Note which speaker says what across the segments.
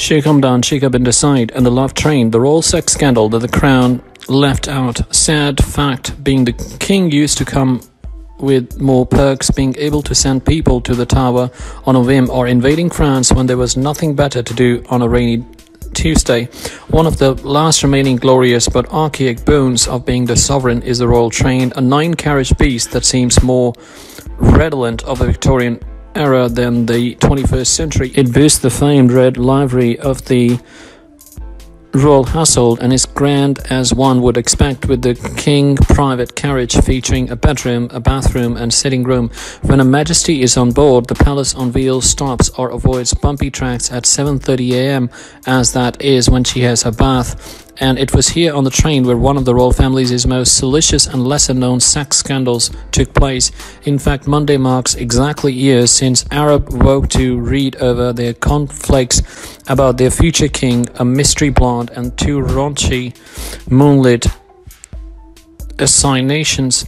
Speaker 1: Sheikh Hamdan, sheikha bint Saeed, and the love train, the royal sex scandal that the crown left out. Sad fact being the king used to come with more perks, being able to send people to the tower on a whim or invading France when there was nothing better to do on a rainy Tuesday. One of the last remaining glorious but archaic boons of being the sovereign is the royal train, a 9-carriage beast that seems more redolent of the Victorian era than the 21st century. It boasts the famed red livery of the royal household and is grand as one would expect, with the king private carriage featuring a bedroom, a bathroom and sitting room. When Her Majesty is on board, the palace on wheels stops or avoids bumpy tracks at 7:30 a.m. as that is when she has her bath. And it was here on the train where one of the royal family's most salacious and lesser-known sex scandals took place. In fact, Monday marks exactly years since Arab woke to read over their conflicts about their future king, a mystery blonde, and 2 raunchy moonlit assignations.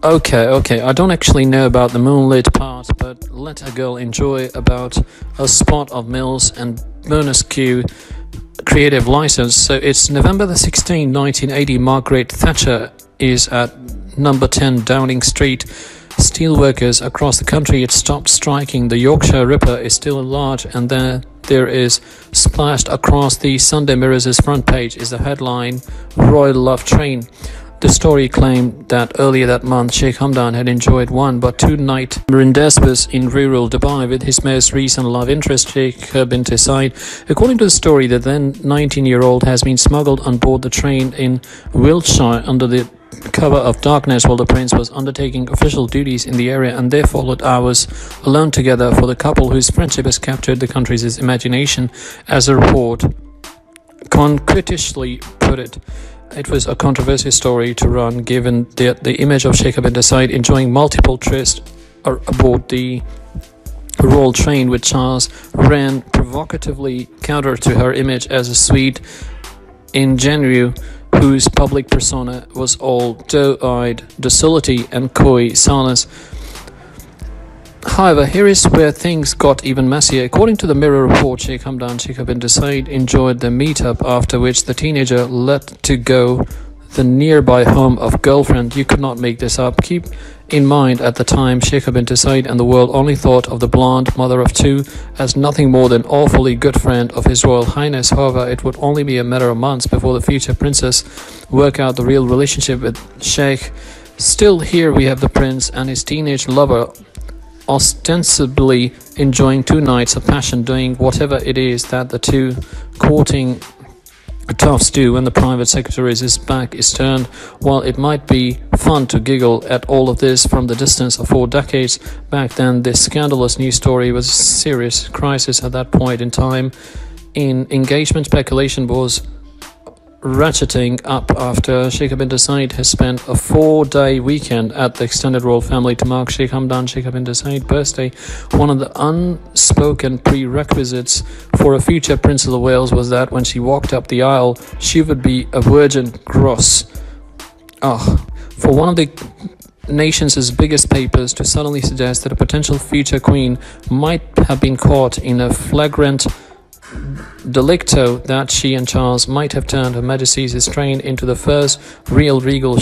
Speaker 1: Okay, I don't actually know about the moonlit part, but let a girl enjoy about a spot of Mills and bonus Q creative license. So it's November the 16th, 1980. Margaret Thatcher is at number 10 Downing Street. Steelworkers across the country had stopped striking. The Yorkshire Ripper is still at large, and there is splashed across the Sunday Mirror's front page is the headline, Royal Love Train. The story claimed that earlier that month, Sheikh Hamdan had enjoyed 1 but 2 night rendezvous in rural Dubai with his most recent love interest, sheikha bint Saeed. According to the story, the then 19-year-old has been smuggled on board the train in Wiltshire under the cover of darkness while the prince was undertaking official duties in the area, and they followed hours alone together for the couple whose friendship has captured the country's imagination, as a report concretely put it. It was a controversial story to run, given the image of sheikha bint Saeed enjoying multiple trysts aboard the royal train, with Charles ran provocatively counter to her image as a sweet ingenue whose public persona was all doe-eyed docility and coy silence. However, here is where things got even messier. According to the Mirror report, Sheikh Hamdan, sheikha bint Saeed enjoyed the meetup, after which the teenager let to go the nearby home of girlfriend. You could not make this up. Keep in mind, at the time, sheikha bint Saeed and the world only thought of the blonde mother of 2 as nothing more than awfully good friend of His Royal Highness. However, it would only be a matter of months before the future princess worked out the real relationship with Sheikh. Still, here we have the prince and his teenage lover ostensibly enjoying 2 nights of passion, doing whatever it is that the 2 courting toughs do when the private secretary's back is turned. While it might be fun to giggle at all of this from the distance of 4 decades back then, this scandalous news story was a serious crisis at that point in time. Engagement speculation was ratcheting up after sheikha bint Saeed has spent a 4-day weekend at the extended royal family to mark Sheikh Hamdan, sheikha bint Saeed's birthday. One of the unspoken prerequisites for a future Princess of Wales was that when she walked up the aisle, she would be a virgin gross. For one of the nation's biggest papers to suddenly suggest that a potential future queen might have been caught in a flagrant delicto, that she and Charles might have turned Her Majesty's train into the first real regal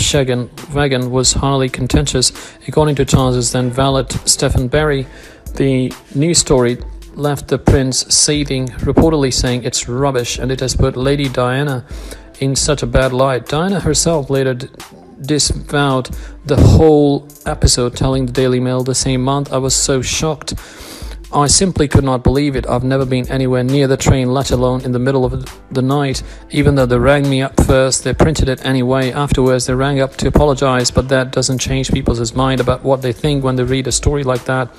Speaker 1: wagon, was highly contentious. According to Charles's then valet Stephen Barry, the news story left the prince seething, reportedly saying it's rubbish and it has put Lady Diana in such a bad light. Diana herself later disavowed the whole episode, telling the Daily Mail the same month, "I was so shocked. I simply could not believe it. I've never been anywhere near the train, let alone in the middle of the night. Even though they rang me up first, they printed it anyway. Afterwards, they rang up to apologize, but that doesn't change people's mind about what they think when they read a story like that."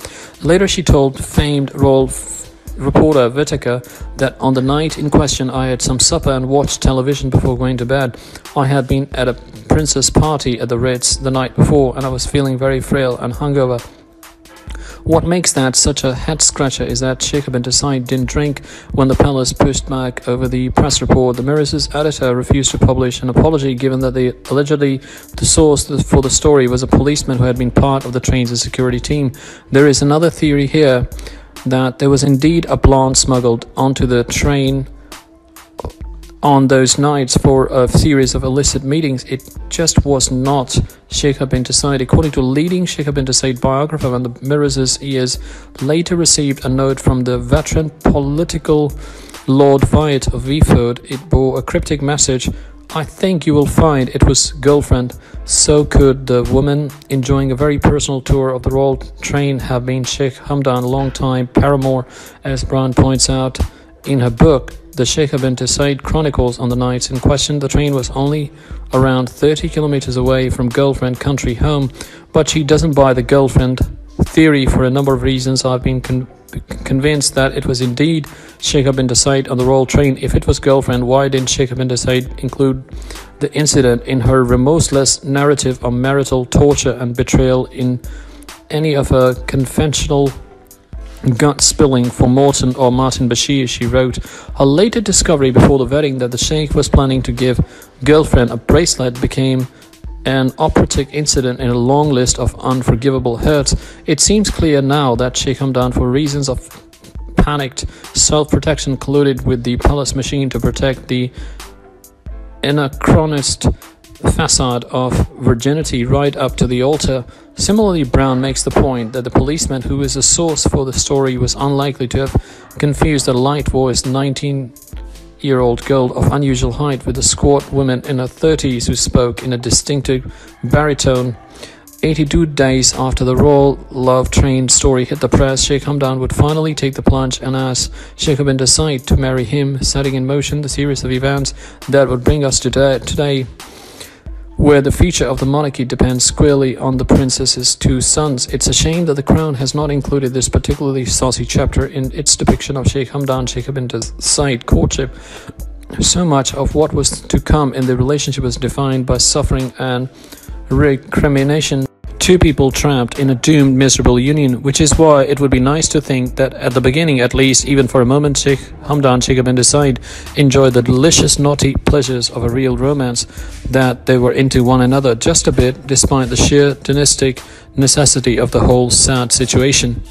Speaker 1: Later, she told famed royal reporter Whittaker that on the night in question, "I had some supper and watched television before going to bed. I had been at a princess party at the Ritz the night before, and I was feeling very frail and hungover." What makes that such a head-scratcher is that sheikha bint Saeed didn't drink when the palace pushed back over the press report. The Mirror's editor refused to publish an apology, given that allegedly the source for the story was a policeman who had been part of the train's security team. There is another theory here. that there was indeed a blonde smuggled onto the train on those nights for a series of illicit meetings. It just was not Sheikha bint Saeed. According to leading Sheikha bint Saeed biographer on the Mirror's ears, later received a note from the veteran political Lord Wyatt of Weeford. It bore a cryptic message: "I think you will find it was girlfriend." So could the woman enjoying a very personal tour of the royal train have been Sheikh Hamdan, a long-time paramour, as Brown points out in her book. The Sheikha bint Saeed chronicles on the nights in question. The train was only around 30 kilometers away from girlfriend country home, but she doesn't buy the girlfriend theory for a number of reasons. I've been convinced that it was indeed Sheikha bint Saeed on the royal train. If it was girlfriend, why didn't Sheikha bint Saeed include the incident in her remorseless narrative of marital torture and betrayal in any of her conventional gut spilling for Morton or Martin Bashir? She wrote, her later discovery before the wedding that the sheikh was planning to give girlfriend a bracelet became an operatic incident in a long list of unforgivable hurts. It seems clear now that Sheikh Hamdan, for reasons of panicked self-protection, colluded with the palace machine to protect the anachronist facade of virginity right up to the altar. Similarly, Brown makes the point that the policeman who is a source for the story was unlikely to have confused a light-voiced 19-year-old girl of unusual height with a squat woman in her 30s who spoke in a distinctive baritone. 82 days after the royal love train story hit the press, Sheikh Hamdan would finally take the plunge and ask Sheikha bint Saeed to marry him, setting in motion the series of events that would bring us to today, where the future of the monarchy depends squarely on the princess's two sons. It's a shame that the Crown has not included this particularly saucy chapter in its depiction of Sheikh Hamdan Sheikha bint Saeed courtship. So much of what was to come in the relationship was defined by suffering and recrimination. Two people trapped in a doomed, miserable union, which is why it would be nice to think that at the beginning, at least, even for a moment, Sheikh Hamdan Sheikha bint Saeed enjoyed the delicious, naughty pleasures of a real romance, that they were into one another just a bit, despite the sheer dynastic necessity of the whole sad situation.